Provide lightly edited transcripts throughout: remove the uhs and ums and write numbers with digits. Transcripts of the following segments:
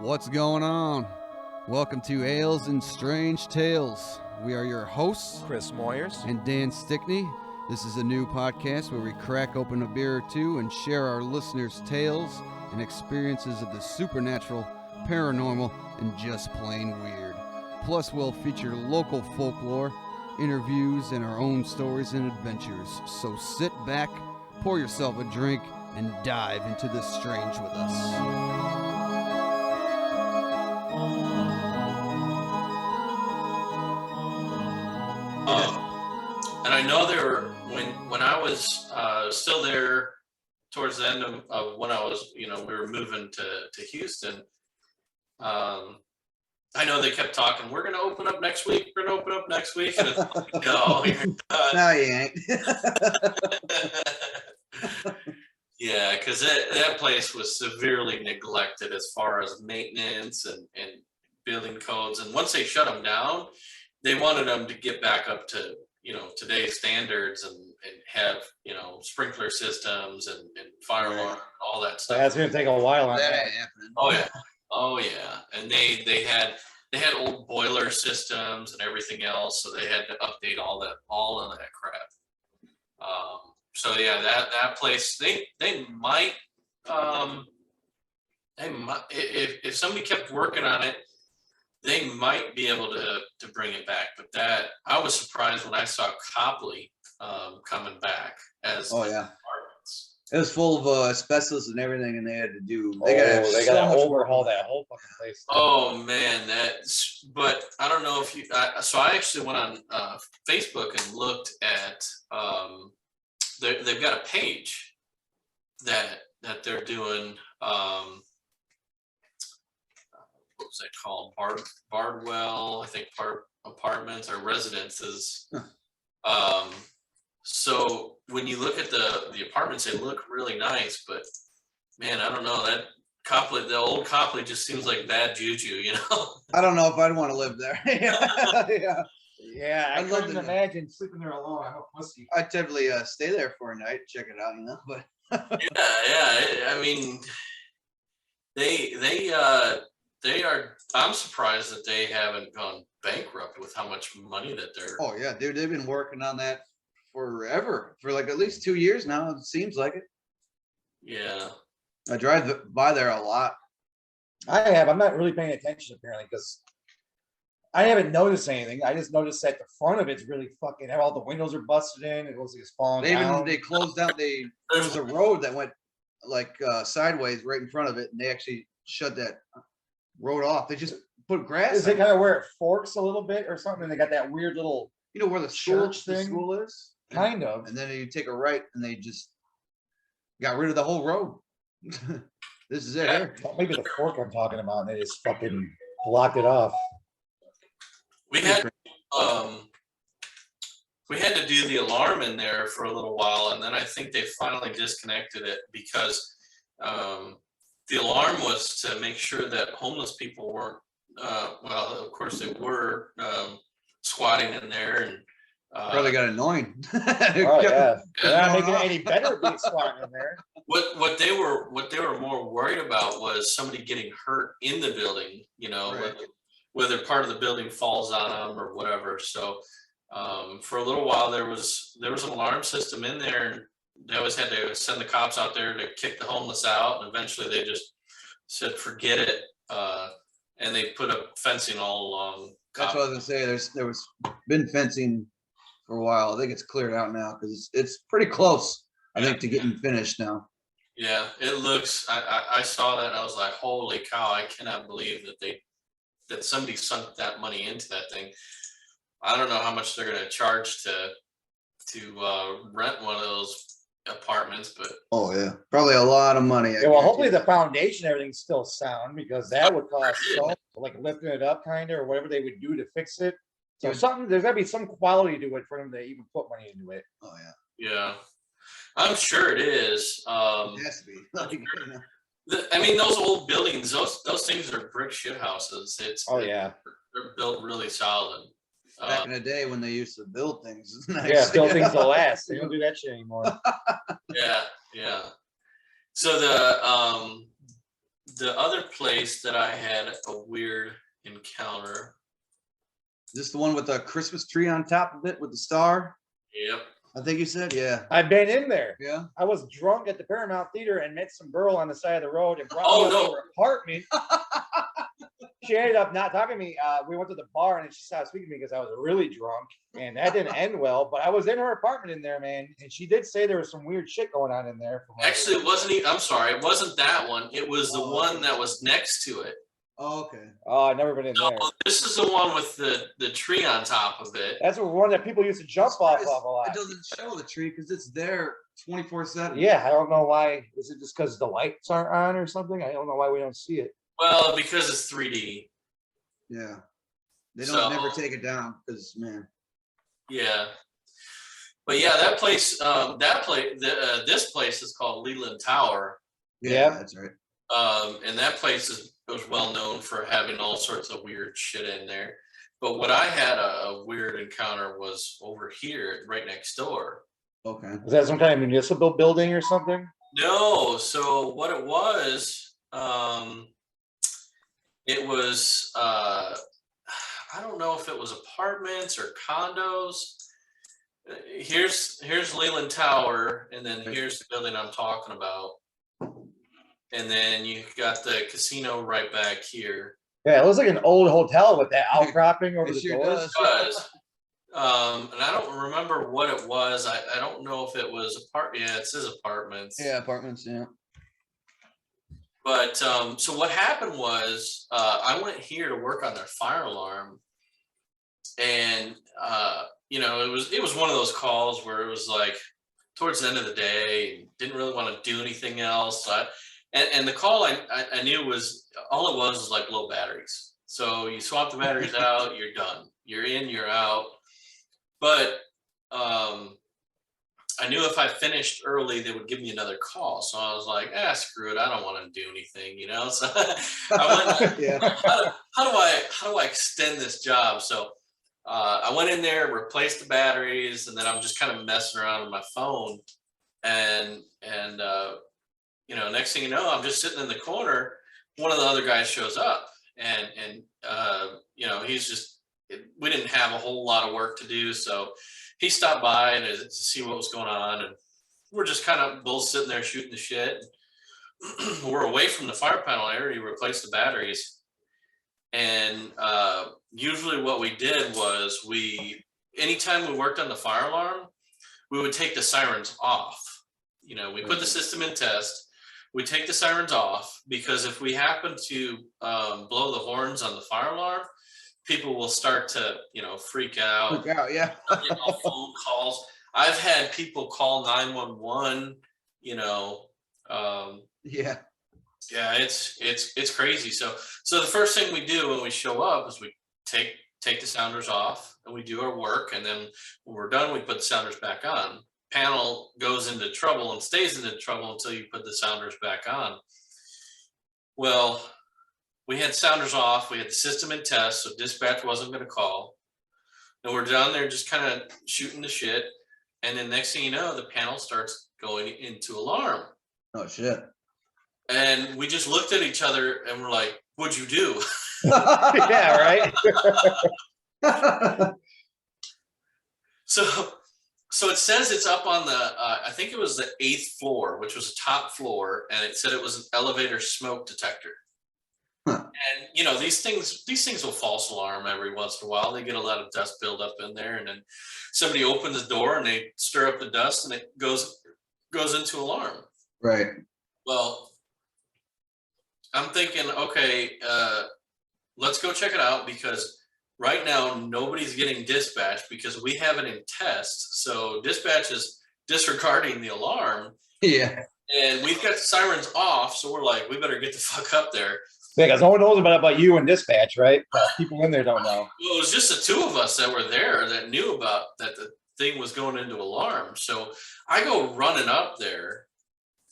What's going on? Welcome to Ales and Strange Tales. We are your hosts, Chris Moyers and Dan Stickney. This is a new podcast where we crack open a beer or two and share our listeners' tales and experiences of the supernatural, paranormal, and just plain weird. Plus, we'll feature local folklore, interviews, and our own stories and adventures. So sit back, pour yourself a drink, and dive into the strange with us. And I know there were when I was still there towards the end of when I was, we were moving to Houston. I know they kept talking, we're going to open up next week. We're going to open up next week. And it's like, no, you're not. No, you ain't. Yeah, because that place was severely neglected as far as maintenance and building codes. And once they shut them down, they wanted them to get back up to, today's standards and have, sprinkler systems and fire alarm, all that stuff. That's going to take a while. That ain't happening. Oh yeah. And they had old boiler systems and everything else. So they had to update all of that crap. So yeah, that place, they might, if somebody kept working on it, they might be able to bring it back. But that, I was surprised when I saw Copley coming back as apartments. It was full of asbestos and everything, and they had to do. They got to overhaul that whole fucking place. Oh man, but I don't know if you. So I actually went on Facebook and looked at. They've got a page that they're doing. What was that called? Bardwell, I think, apartments or residences. So when you look at the apartments, they look really nice, but man, I don't know, that Copley, the old Copley, just seems like bad juju, I don't know if I'd want to live there. Yeah, I couldn't imagine sleeping there alone. I'm a pussy. I typically stay there for a night, check it out, but yeah. I mean, they are. I'm surprised that they haven't gone bankrupt with how much money that they're. Oh yeah, dude, they've been working on that forever, for like at least 2 years now. It seems like it. Yeah. I drive by there a lot. I have. I'm not really paying attention apparently because I haven't noticed anything. I just noticed that the front of it's really fucking. All the windows are busted in. It looks like it's falling down. They closed down. There was a road that went like sideways right in front of it, and they actually shut that road off. They just put grass. Is it kind of where it forks a little bit or something? And they got that weird little, where the school is, kind of. And then you take a right, and they just got rid of the whole road. This is it. Here. Maybe the fork I'm talking about, and they just fucking blocked it off. We had to do the alarm in there for a little while, and then I think they finally disconnected it because the alarm was to make sure that homeless people weren't. Well, of course they were squatting in there, and probably got annoying. Oh yeah, they're not making it any better being squatting in there. What they were more worried about was somebody getting hurt in the building. Right. Whether part of the building falls on them or whatever. So for a little while there was an alarm system in there, and they always had to send the cops out there to kick the homeless out, and eventually they just said forget it, and they put up fencing all along. That's what I was gonna say. There was been fencing for a while. I think it's cleared out now because it's pretty close. I think to getting finished now. Yeah, it looks. I saw that and I was like, holy cow! I cannot believe that somebody sunk that money into that thing. I don't know how much they're going to charge to rent one of those apartments, but oh yeah, probably a lot of money. Yeah, well, hopefully the foundation, everything's still sound because that would cost so, like lifting it up, kind of, or whatever they would do to fix it. So there's got to be some quality to it for them to even put money into it. Oh yeah, yeah, I'm sure it is. It has to be. I mean, those old buildings, those things are brick shit houses. Yeah, they're built really solid. Back in the day when they used to build things, it's nice. Yeah, build things to last. They don't do that shit anymore. Yeah. So the other place that I had a weird encounter. Is this the one with the Christmas tree on top of it with the star? Yep. I think you said, yeah. I've been in there. Yeah. I was drunk at the Paramount Theater and met some girl on the side of the road and brought Oh, me no. to her apartment. She ended up not talking to me. We went to the bar and she stopped speaking to me because I was really drunk, and that didn't end well. But I was in her apartment in there, man, and she did say there was some weird shit going on in there. Actually, it wasn't. I'm sorry, it wasn't that one. It was the one that was next to it. Oh, okay. Oh, I've never been in No, there. this is the one with the tree on top of it. That's the one that people used to jump off of a lot. It doesn't show the tree because it's there 24/7. Yeah, I don't know why. Is it just because the lights aren't on or something? I don't know why we don't see it. Well, because it's 3D. Yeah. They don't So- never take it down because, man. Yeah. But yeah, that place, this place is called Leland Tower. Yeah. That's right. And that place was well known for having all sorts of weird shit in there. But what I had a weird encounter was over here, right next door. Okay. Is that some kind of municipal building or something? No, so what it was, I don't know if it was apartments or condos. Here's Leland Tower, and then here's the building I'm talking about. And then you got the casino right back here. Yeah, it looks like an old hotel with that outcropping over It the sure doors. does. Was. And I don't remember what it was. I don't know if it was yeah, it says apartments. Yeah, apartments, yeah. But so what happened was I went here to work on their fire alarm, and you know, it was one of those calls where it was like towards the end of the day, didn't really want to do anything else. And the call I knew was all it was like low batteries. So you swap the batteries out, you're done. You're in, you're out. But I knew if I finished early, they would give me another call. So I was like, screw it. I don't want to do anything, you know? So I went, Yeah. how do I extend this job? So I went in there, replaced the batteries, and then I'm just kind of messing around with my phone. And you know, next thing you know, I'm just sitting in the corner. One of the other guys shows up, and you know, we didn't have a whole lot of work to do, so he stopped by to see what was going on, and we're just kind of both sitting there shooting the shit. We're away from the fire panel area. He replaced the batteries, and usually what we did was anytime we worked on the fire alarm, we would take the sirens off. You know, we put the system in test. We take the sirens off because if we happen to blow the horns on the fire alarm, people will start to, you know, freak out. Freak out, yeah. Get all phone calls. I've had people call 911. You know, Yeah. yeah, it's crazy. So the first thing we do when we show up is we take the sounders off and we do our work, and then when we're done, we put the sounders back on. Panel goes into trouble and stays into trouble until you put the sounders back on. Well, we had sounders off, we had the system in test, so dispatch wasn't going to call. And we're down there just kind of shooting the shit. And then next thing you know, the panel starts going into alarm. Oh, shit. And we just looked at each other and we're like, what'd you do? Yeah, right. So it says it's up on the, I think it was the 8th floor, which was a top floor, and it said it was an elevator smoke detector. Huh. And you know, these things will false alarm every once in a while. They get a lot of dust build up in there, and then somebody opens the door and they stir up the dust, and it goes into alarm. Right. Well, I'm thinking, okay, let's go check it out, because right now nobody's getting dispatched because we have it in test. So dispatch is disregarding the alarm, Yeah. and we've got sirens off. So we're like, we better get the fuck up there. Yeah, because no one knows about you and dispatch, right? People in there don't know. Well, it was just the two of us that were there that knew about that the thing was going into alarm. So I go running up there,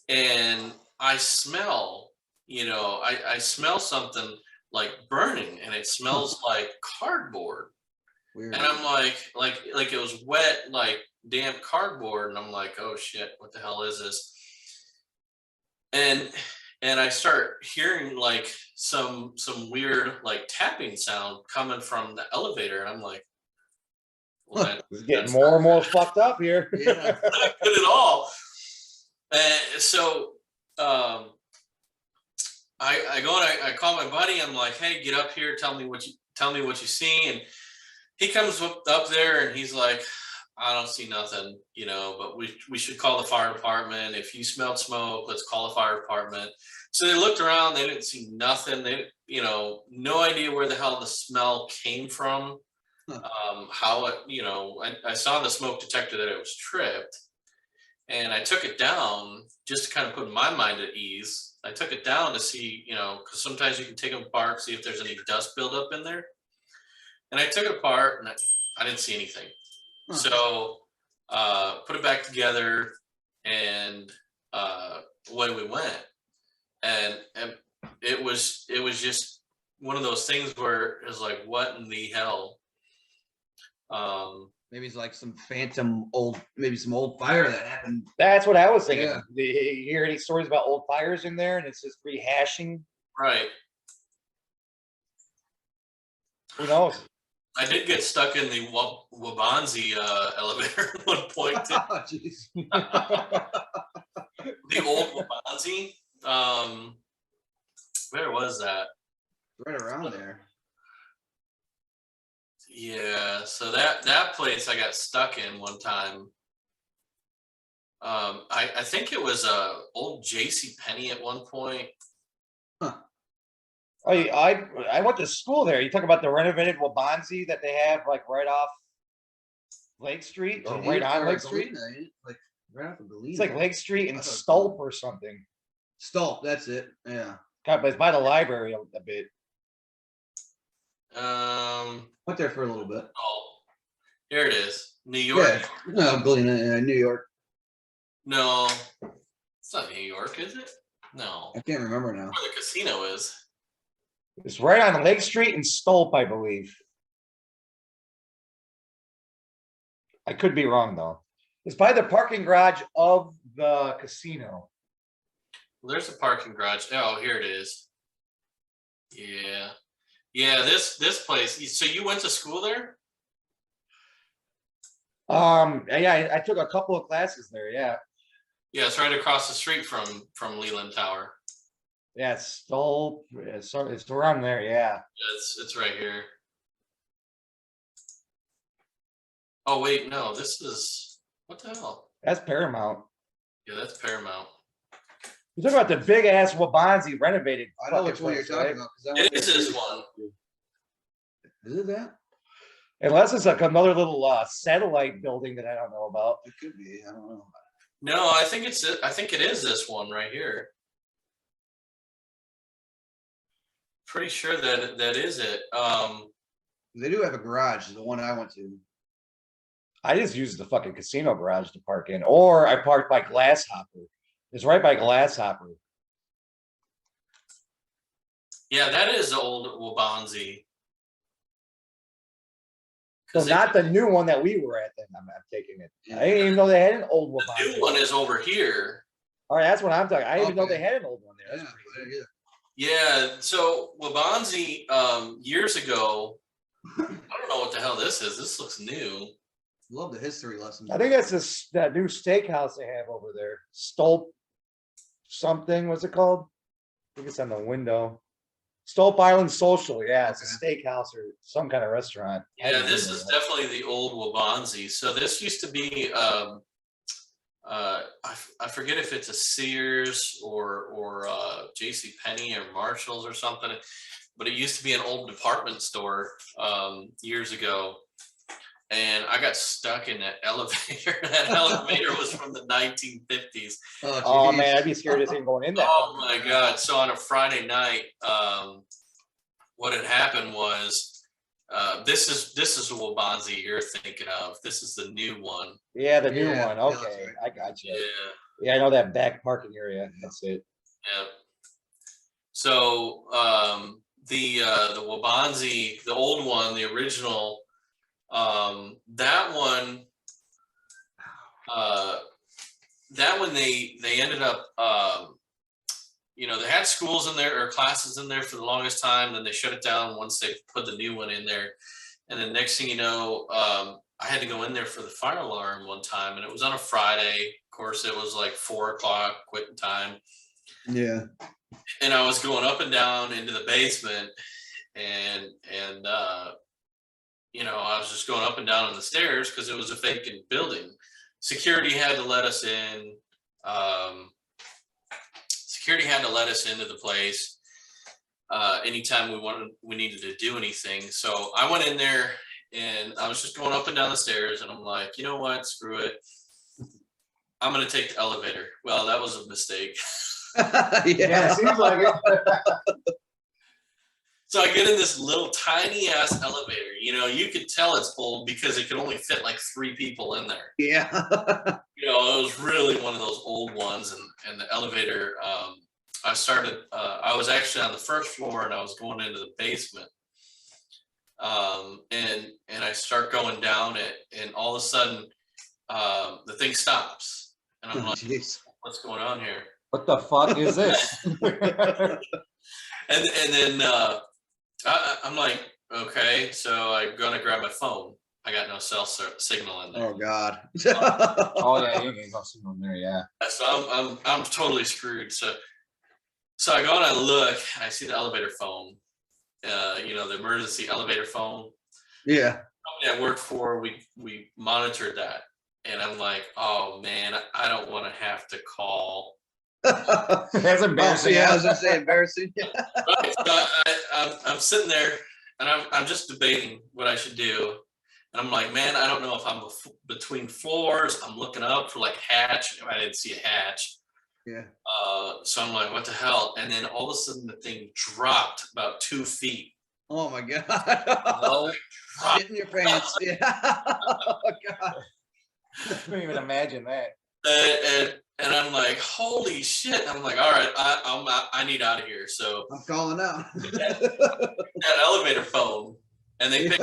and I smell, you know, I smell something like burning, and it smells like cardboard. Weird. And I'm like it was wet, like damp cardboard. And I'm like, oh shit, what the hell is this? And and I start hearing like some weird like tapping sound coming from the elevator, and I'm like, well, It's getting that's more and more fucked up here. Yeah. not good at all. And so I go and I call my buddy. I'm like, hey, get up here. Tell me what you see. And he comes up there and he's like, I don't see nothing, but we should call the fire department. If you smelled smoke, let's call the fire department. So they looked around, they didn't see nothing. They, no idea where the hell the smell came from. How it, I saw in the smoke detector that it was tripped, and I took it down just to kind of put my mind at ease. I took it down to see, because sometimes you can take them apart, see if there's any dust buildup in there. And I took it apart, and I didn't see anything. Huh. So put it back together, and away we went. And it was just one of those things where it was like, what in the hell? Maybe it's like some phantom maybe some old fire that happened. That's what I was thinking. Yeah. Do you hear any stories about old fires in there and it's just rehashing? Right. Who knows? I did get stuck in the Wabanzi elevator at one point. Oh, jeez. The old Wabanzi. Where was that? Right around there. Yeah, so that place I got stuck in one time. I think it was old J.C. Penney at one point. I went to school there. You talk about the renovated Wabanzi that they have like right off Lake Street or right on Lake Street. Like right off of Galena. It's like Lake Street and I thought it was Stolp or something. Stolp, that's it. Yeah. God, but it's by the library a bit. Went there for a little bit. Oh, here it is, New York. Yeah. No, Galena, New York. No, it's not New York, is it? No, I can't remember now. where the casino is. It's right on Lake Street and Stolp, I believe. I could be wrong though. It's by the parking garage of the casino. Well, there's a parking garage. Oh, here it is. Yeah, yeah. This place. So you went to school there? Yeah, I took a couple of classes there. Yeah, Yeah, it's right across the street from Leland Tower. yeah, it's Stolp. It's around there. Yeah. Yeah, it's right here. Oh wait, no, this is what the hell? That's Paramount. Yeah, that's Paramount. You talk about the big ass Wabanzi renovated. I know fucking which one you're place, talking right? about. 'Cause I went It is there this too. one. Is it that? Unless it's like another little satellite building that I don't know about. It could be. I don't know. No, I think it is this one right here. Pretty sure that is it. They do have a garage, the one I went to. I just use the fucking casino garage to park in, or I park by Glasshopper. It's right by Glasshopper. Yeah, that is the old Wabanzi. So 'Cause not the new one that we were at. Then I'm taking it. I didn't even know they had an old the Wabanzi. new one is over here. All right, that's what I'm talking. I didn't even know Okay. they had an old one there. Yeah, That's crazy. yeah. Yeah, so Wabanzi years ago. I don't know what the hell this is. This looks new. Love the history lessons. I think that's that new steakhouse they have over there. Stolp something. What's it called? I think it's on the window. Stolp Island Social. Yeah, it's a steakhouse or some kind of restaurant. I Yeah, haven't this been is there. definitely the old Wabanzi. So this used to be I forget if it's a Sears or J.C. Penney or Marshalls or something, but it used to be an old department store years ago. And I got stuck in that elevator. That elevator was from the 1950s. Oh geez. man, I'd be scared of even going in there. Oh my God. So on a Friday night, what had happened was this is the Wabanzi you're thinking of. This is the new one. Yeah, the new Yeah, one. yeah, that's Okay, right. I got you. Yeah. Yeah, I know that back parking area. That's it. Yeah. So the Wabanzi, the old one, the original, that one they ended up they had schools in there or classes in there for the longest time. Then they shut it down once they put the new one in there. And then next thing you know, I had to go in there for the fire alarm one time, and it was on a Friday. Of course, it was like 4:00 quitting time. Yeah. And I was going up and down into the basement, and I was just going up and down on the stairs because it was a vacant building. Security had to let us in. Security had to let us into the place anytime we needed to do anything. So I went in there and I was just going up and down the stairs, and I'm like, you know what? Screw it. I'm gonna take the elevator. Well, that was a mistake. Yeah, it seems like it. So I get in this little tiny ass elevator. You could tell it's old because it could only fit like 3 people in there. Yeah. It was really one of those old ones, and the elevator. I was actually on the first floor, and I was going into the basement. And I start going down it, and all of a sudden, the thing stops, and I'm like, Jeez. "What's going on here?" What the fuck is this? And then I'm like, okay, so I'm gonna grab my phone. I got no cell signal in there. Oh God. Oh yeah, you ain't got signal in there, yeah. So I'm totally screwed. So I go and I look, and I see the elevator phone. The emergency elevator phone. Yeah. The company I work for, we monitored that, and I'm like, oh man, I don't want to have to call. That's embarrassing. Yeah, I was gonna say embarrassing. Right, so I'm sitting there, and I'm just debating what I should do, and I'm like, man, I don't know if I'm between floors. I'm looking up for like hatch. I didn't see a hatch. Yeah. So I'm like, what the hell? And then all of a sudden, the thing dropped about 2 feet. Oh my God. No, Shit in your pants. Yeah. Oh God. I can't even imagine that. and I'm like, holy shit! I'm like, all right, I need out of here. So I'm calling out. that elevator phone, and they picked,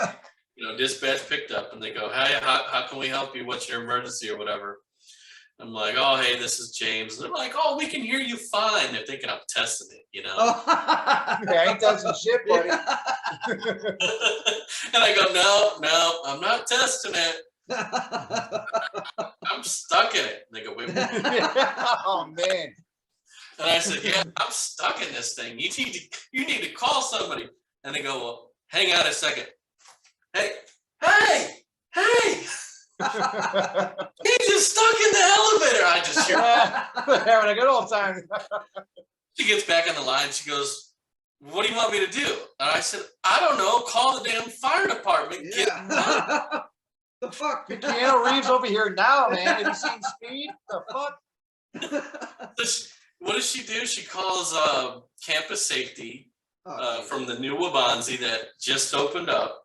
Yeah. dispatch picked up, and they go, hey, how can we help you? What's your emergency or whatever? I'm like, oh, hey, this is James. They're like, oh, we can hear you fine. They're thinking I'm testing it, Oh. Yeah, I ain't touching shit, buddy. And I go, no, I'm not testing it. I'm stuck in it. And they go, wait. Oh man. And I said, yeah, I'm stuck in this thing. You need to call somebody. And they go, well, hang on a second. Hey. He's just stuck in the elevator. I just hear Having a good old time. she gets back on the line. She goes, what do you want me to do? And I said, I don't know. Call the damn fire department. Get Yeah. it done. The fuck? Keanu Reeves over here now, man. Have you seen Speed? The fuck? What does she do? She calls campus safety Oh, from the new Wabanzi that just opened up.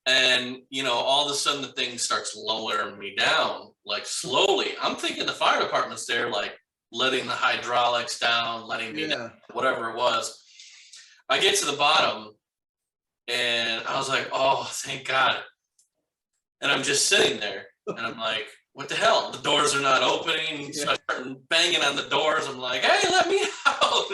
And, all of a sudden the thing starts lowering me down, like slowly. I'm thinking the fire department's there, like letting the hydraulics down, letting me down, whatever it was. I get to the bottom and I was like, oh, thank God. And I'm just sitting there and I'm like, what the hell? The doors are not opening. Yeah. So I start banging on the doors. I'm like, hey, let me out.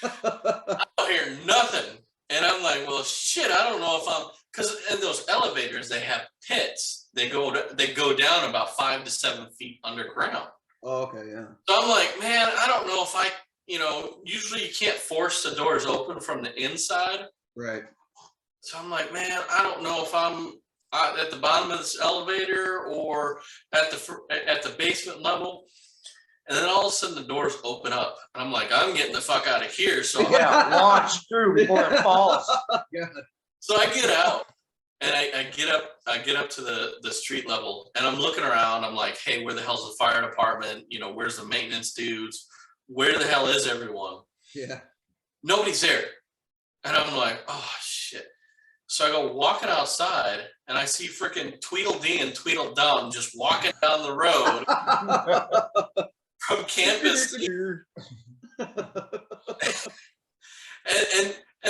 I don't hear nothing. And I'm like, well, shit, I don't know if because in those elevators, they have pits. They go down about 5 to 7 feet underground. Oh, okay, yeah. So I'm like, man, I don't know if usually you can't force the doors open from the inside. Right. So I'm like, man, I don't know if I'm at the bottom of this elevator or at the basement level. And then all of a sudden the doors open up. And I'm like, I'm getting the fuck out of here. So Yeah, launch through before it falls. Yeah. So I get out and I get up to the street level and I'm looking around. I'm like, hey, where the hell's the fire department? Where's the maintenance dudes? Where the hell is everyone? Yeah. Nobody's there. And I'm like, oh shit. So I go walking outside and I see freaking Tweedledee and Tweedledum just walking down the road from campus. And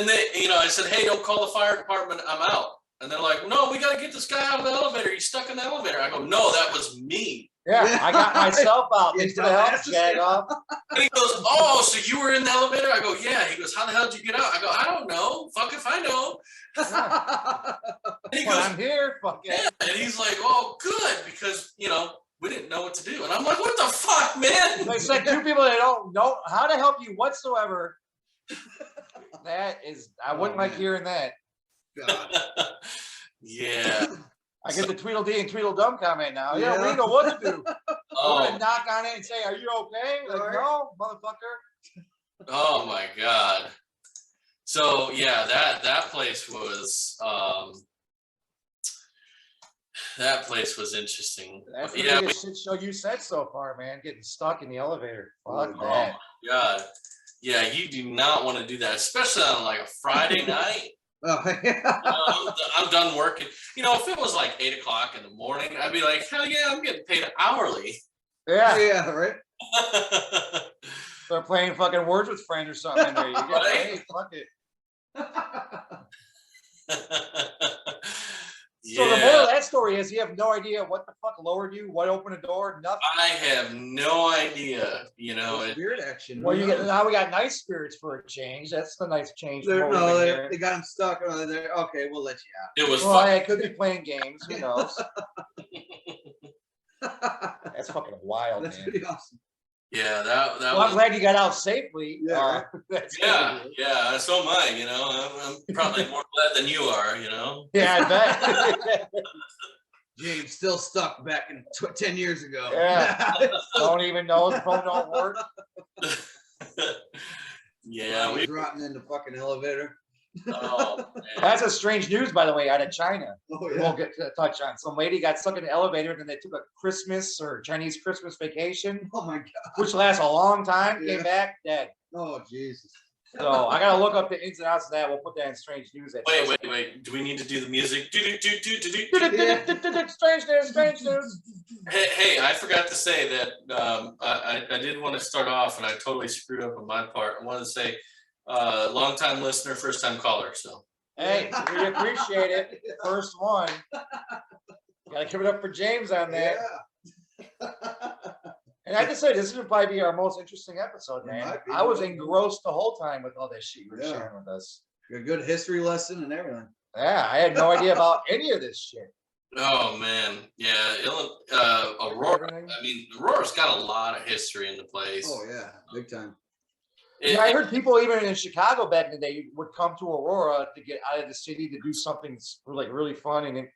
they, I said, hey, don't call the fire department. I'm out. And they're like, no, we got to get this guy out of the elevator. He's stuck in the elevator. I go, no, that was me. Yeah, I got myself out. You Thanks for the help, dumbasses. Jag off. And he goes, "Oh, so you were in the elevator?" I go, "Yeah." He goes, "How the hell did you get out?" I go, "I don't know. Fuck if I know." And he But goes, I'm here. Fuck "Yeah." yeah. And he's like, "Oh, good, because we didn't know what to do." And I'm like, "What the fuck, man?" It's like two people that don't know how to help you whatsoever. That is, I wouldn't like man. hearing that. God. Yeah. I get the Tweedledee and Tweedledum comment now. Yeah, Yeah. we know what to do. I want to Oh, knock on it and say, "Are you okay?" Like, Right. no, motherfucker. oh my God. So yeah, that place was interesting. That's the Yeah, biggest shit show you said so far, man. Getting stuck in the elevator. Fuck oh that. my God. Yeah, you do not want to do that, especially on like a Friday night. Oh, yeah. I'm done working. If it was like 8 o'clock in the morning, I'd be like, hell yeah, I'm getting paid hourly. Yeah, Yeah, right. they're playing fucking Words with Friends or something in there. You get Right. hey, fuck it. Yeah, So the moral of that story is you have no idea what the fuck lowered you, what opened the door, nothing. I have no idea. Spirit action. Well, who you get knows? now we got nice spirits for a change. That's the nice change. From They're- what we've no, been they hearing. got him stuck. Oh, they're okay. We'll let It was Well, fucking. I could be playing games. Who knows? you out. That's fucking wild, That's man. pretty awesome. Yeah, that Well, I'm was. glad you got out safely. Yeah, right. That's Yeah, good. yeah. So am I. I'm probably more glad than you are. Yeah, I bet. James still stuck back in 10 years ago. Yeah. Don't even know the phone don't work. Yeah, He we. was rotting in the fucking elevator. Oh, man. That's a strange news, by the way, out of China. Oh We yeah. won't get to touch on. Some lady got stuck in the elevator, and then they took a Christmas or Chinese Christmas vacation, Oh my god. which lasts a long time. Yeah. Came back dead. Oh Jesus. So I gotta look up the ins and outs of that. We'll put that in strange news. Wait. Do we need to do the music? Do. Strange news, strange news. Hey, I forgot to say that I did want to start off, and I totally screwed up on my part. I wanted to say, long time listener, first time caller. So Hey, we appreciate it. First one. Gotta give it up for James on that. Yeah. And I have to say, this would probably be our most interesting episode, It man. might be. I was engrossed the whole time with all this shit you were Yeah. sharing with us. A good history lesson and everything. Yeah, I had no idea about any of this shit. oh man, yeah, Aurora. Everything. I mean, Aurora's got a lot of history in the place. Oh yeah, big time. It- Yeah, I heard people even in Chicago back in the day would come to Aurora to get out of the city to do something like really fun and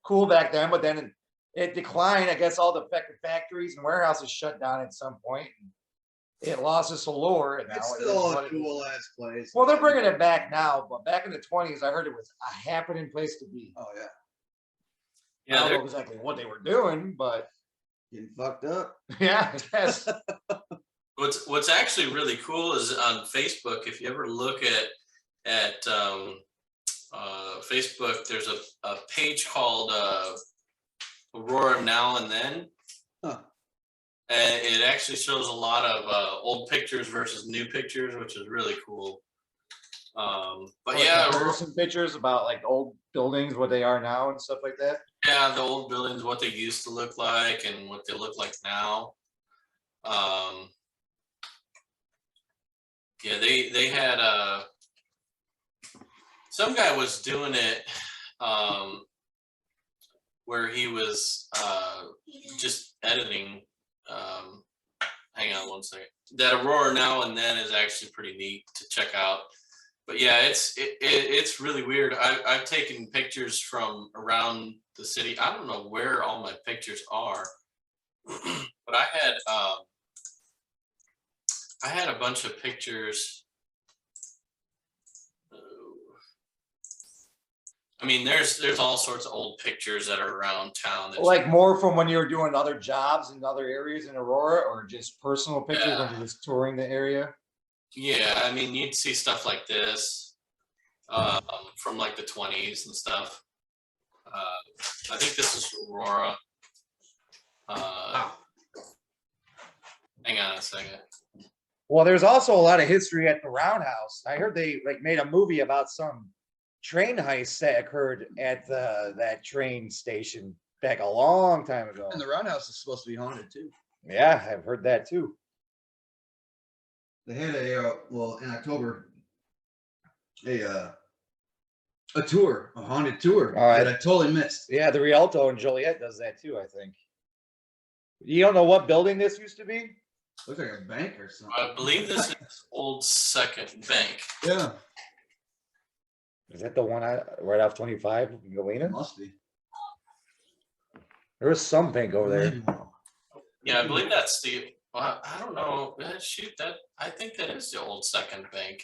cool back then. But then it declined. I guess all the factories and warehouses shut down at some point. And it lost its allure. And now It's it is still what a it is. cool ass place. Well, they're bringing it back now, but back in the 20s, I heard it was a happening place to be. Oh yeah, I yeah, don't know they're- exactly what they were doing, but getting fucked up. yeah, I guess. What's actually really cool is on Facebook. If you ever look at Facebook, there's a page called Aurora Now and Then. Huh. And it actually shows a lot of old pictures versus new pictures, which is really cool. But Like yeah, Aurora, comparison pictures about like old buildings, what they are now, and stuff like that. yeah, the old buildings, what they used to look like and what they look like now. Yeah, they had some guy was doing it where he was just editing. Hang on one second. That Aurora Now and Then is actually pretty neat to check out. But yeah, it's really weird. I've taken pictures from around the city. I don't know where all my pictures are, but I had a bunch of pictures. I mean, there's all sorts of old pictures that are around town. That Like more from when you were doing other jobs in other areas in Aurora, or just personal pictures when Yeah. you're just touring the area. yeah, I mean, you'd see stuff like this from like the 20s and stuff. I think this is Aurora. Hang on a second. Well, there's also a lot of history at the Roundhouse. I heard they like made a movie about some train heist that occurred at that train station back a long time ago. And the roundhouse is supposed to be haunted too. Yeah, I've heard that too. They had in October, a tour, a haunted tour All right. that I totally missed. Yeah, the Rialto in Joliet does that too, I think. You don't know what building this used to be? Looks like a bank or something. I believe this is Old Second Bank. Yeah, Is that the one right off 25 in Galena? must be. There was some bank over there. Maybe one. Yeah, I believe that's I don't know. Shoot, I think that is the Old Second Bank.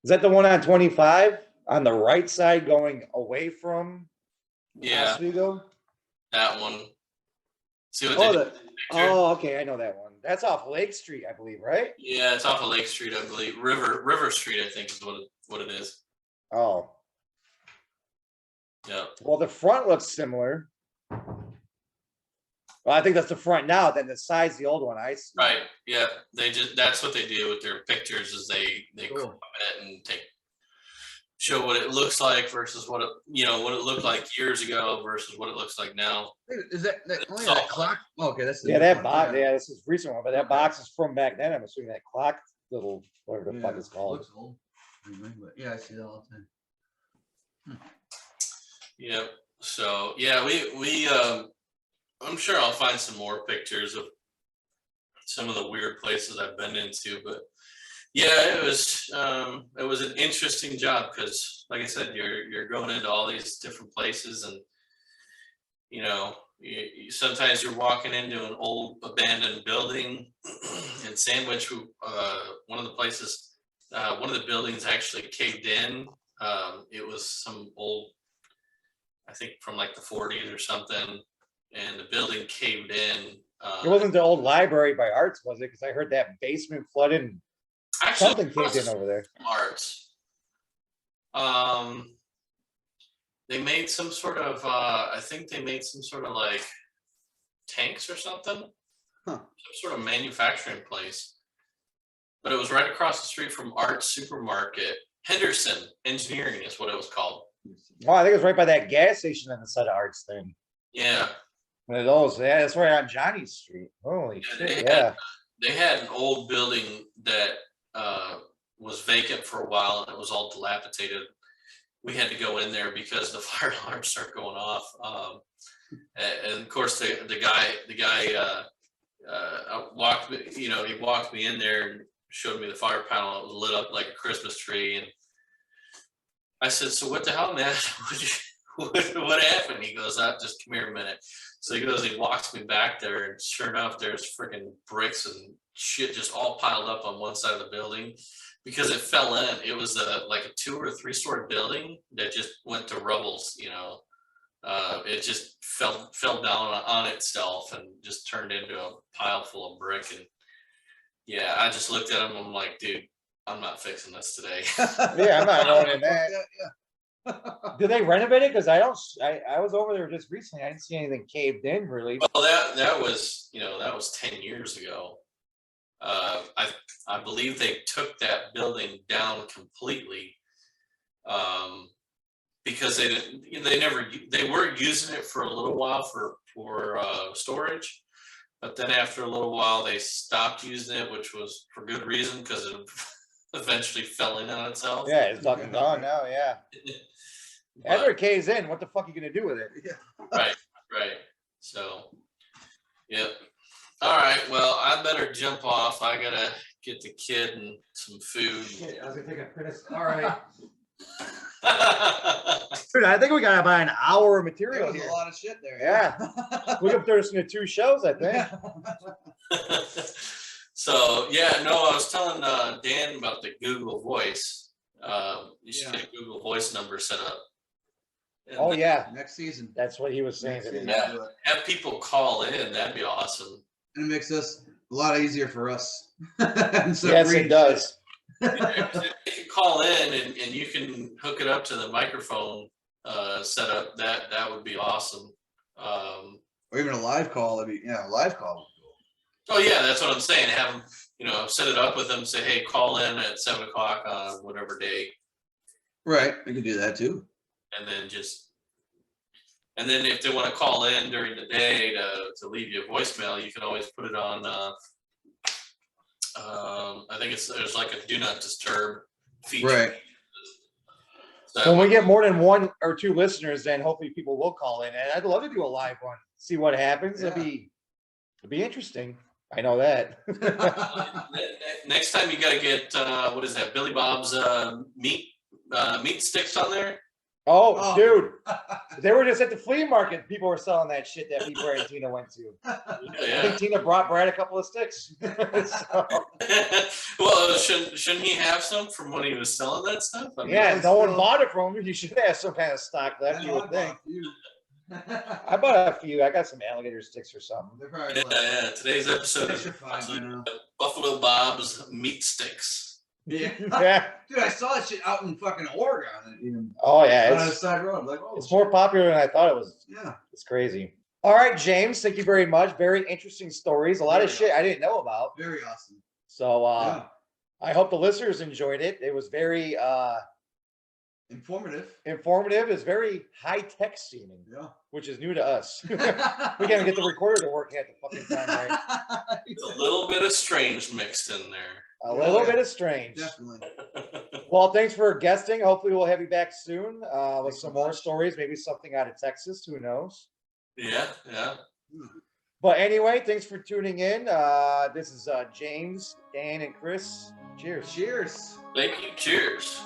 Is that the one on 25 on the right side going away from Yeah, Oswego? that one. See what Oh, they did in the picture? Oh, okay, I know that one. That's off Lake Street, I believe, right? Yeah, it's off of Lake Street, I believe. River Street, I think is what it is. Oh, Yeah. well, the front looks similar. Well, I think that's the front now, then the side's the old one. I see. Right. Yeah. That's what they do with their pictures is they Cool. crop it and show what it looks like versus what it looked like years ago versus what it looks like now. Is that only So- that clock? Oh, okay, that's the Yeah, new that one, box, yeah, this is a recent one, but that box is from back then. I'm assuming that clock little, whatever the fuck Yeah, it's called. looks old. But yeah, I see that all the time. Yep. So yeah, we I'm sure I'll find some more pictures of some of the weird places I've been into, but yeah, it was an interesting job because, like I said, you're going into all these different places, and sometimes you're walking into an old abandoned building. In Sandwich, one of the buildings actually caved in. It was some old, I think from like the 40s or something, and the building caved in. It wasn't the old library by Arts, was it? Because I heard that basement flooded and Actually, something caved in over there. Arts. They made some sort of I think they made some sort of like tanks or something. Huh. Some sort of manufacturing place. But it was right across the street from Arts Supermarket. Henderson Engineering is what it was called. Oh, I think it was right by that gas station on the side of Arts thing. Yeah. One of those, yeah, that's right on Johnny Street. Holy Yeah, shit, they had- yeah. They had an old building that was vacant for a while and it was all dilapidated. We had to go in there because the fire alarms start going off. And of course, the guy walked me, he walked me in there and showed me the fire panel. It was lit up like a Christmas tree. And I said, "So what the hell, man? What happened?" He goes, "Just come here a minute." So he goes, he walks me back there, and sure enough, there's freaking bricks and shit just all piled up on one side of the building because it fell in. It was like a 2 or 3 story building that just went to rubbles. It just fell down on itself and just turned into a pile full of brick. And yeah, I just looked at him. I'm like, dude, I'm not fixing this today. Yeah, I'm not going in that. Yeah. Did they renovate it? Because I was over there just recently. I didn't see anything caved in really. Well, that was 10 years ago. I believe they took that building down completely because they were using it for a little while for storage, but then after a little while they stopped using it, which was for good reason because it eventually fell in on itself. Yeah, it's fucking gone now, yeah. After But- it caves in, what the fuck are you gonna do with it? Right. So, yep. All right. Well, I better jump off. I gotta get the kid and some food. Shit, I was gonna take a Chris. All right. Dude, I think we gotta buy an hour of There material was here. a lot of shit there. Yeah. We could throw this into 2 shows, I think. So yeah, no, I was telling Dan about the Google Voice. You should Yeah. get a Google Voice number set up. And Oh yeah, Next season. that's what he was saying. Next Today. season, Yeah. we'll do it. have people call in. That'd be awesome. And it makes us a lot easier for us. Instead of Yes, reading it does. If you can call in and you can hook it up to the microphone setup, that would be awesome. shit. Or even a live call. A live call. Oh yeah, that's what I'm saying. Have them, set it up with them. Say, hey, call in at 7 o'clock on whatever day, Right. We could do that too. and then And then if they want to call in during the day to leave you a voicemail, you can always put it on. I think there's like a do not disturb feature. Right. So When we get more than 1 or 2 listeners, then hopefully people will call in, and I'd love to do a live one, see what happens. Yeah. It'd be interesting. I know that. next time you got to get what is that? Billy Bob's meat sticks on there. Oh, dude, they were just at the flea market. People were selling that shit that me, Brad, and Tina went to. I Yeah. think Tina brought Brad a couple of sticks. So, Well, shouldn't he have some from when he was selling that stuff? I mean, yeah, no one bought it from him. You should have some kind of stock left, you would think. I bought a few. I got some alligator sticks or something. They're probably yeah. Today's episode They is should find by now. Buffalo Bob's meat sticks. Yeah. Yeah. Dude, I saw that shit out in fucking Oregon. Even Oh, yeah. on the side road. Like, oh, It's more popular than I thought it was. yeah. It's crazy. All right, James, thank you very much. Very interesting stories. A lot of Very shit I didn't know about. Very awesome. So Yeah. I hope the listeners enjoyed it. It was very Informative. informative. It's very high-tech seeming, Yeah. which is new to us. We can't get the recorder to work at the fucking time, right? It's a little bit of strange mixed in there. A little bit of strange. Definitely. Well, thanks for guesting. Hopefully we'll have you back soon with Thanks some so more much. stories, maybe something out of Texas. Who knows? Yeah. But anyway, thanks for tuning in. This is James, Dan, and Chris. Cheers. Cheers. Thank you. Cheers.